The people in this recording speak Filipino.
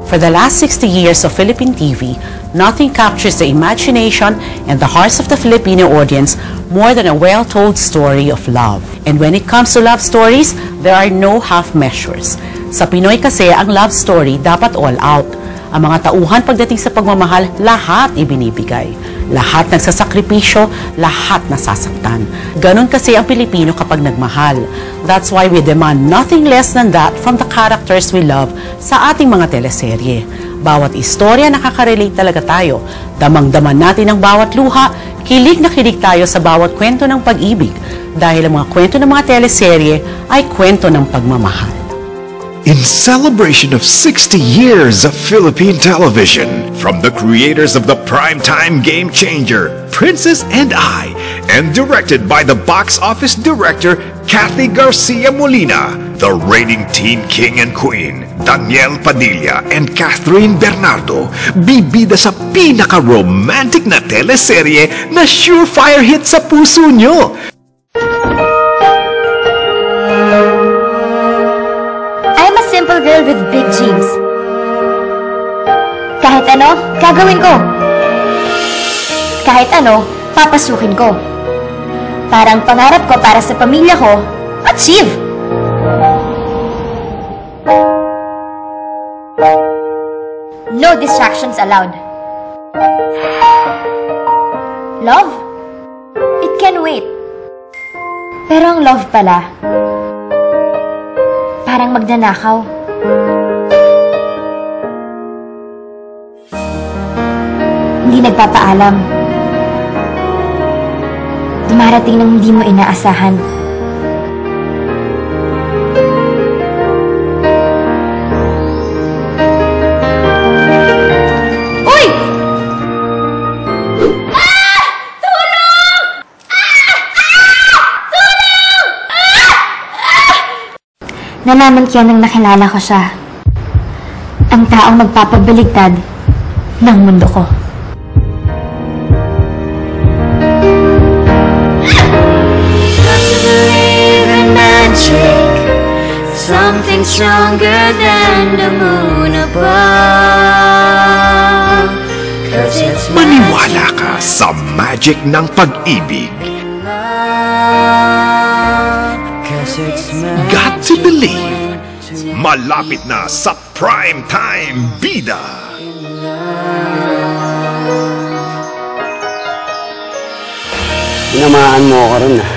For the last 60 years of Philippine TV, nothing captures the imagination and the hearts of the Filipino audience more than a well-told story of love. And when it comes to love stories, there are no half measures. Sa Pinoy kasi, ang love story dapat all out. Ang mga tauhan pagdating sa pagmamahal, lahat ibinibigay. Lahat nagsasakripisyo, lahat nasasaktan. Ganon kasi ang Pilipino kapag nagmahal. That's why we demand nothing less than that from the characters we love sa ating mga teleserye. Bawat istorya nakaka-relate talaga tayo. Damang-daman natin ang bawat luha, kilig na kilig tayo sa bawat kwento ng pag-ibig. Dahil ang mga kwento ng mga teleserye ay kwento ng pagmamahal. In celebration of 60 years of Philippine television, from the creators of the primetime game changer, Princess and I, and directed by the box office director, Kathy Garcia Molina, the reigning teen king and queen, Daniel Padilla and Catherine Bernardo, bibida sa pinaka-romantic na teleserye na surefire hit sa puso nyo. Simple girl with big dreams. Kahit ano, gagawin ko. Kahit ano, papasukin ko. Parang pangarap ko para sa pamilya ko, achieve! No distractions allowed. Love? It can wait. Pero ang love pala, parang magnanakaw. Hindi nagpapaalam. Dumarating nang hindi mo inaasahan. Uy! Ah! Tulong! Tulong! Nalaman ko nang nakilala ko siya. Ang taong magpapabaligtad ng mundo ko. Something stronger than the moon above. Maniwala ka sa magic ng pag-ibig. Got to believe. Malapit na sa prime time bida. Tinamaan mo ako rin ah.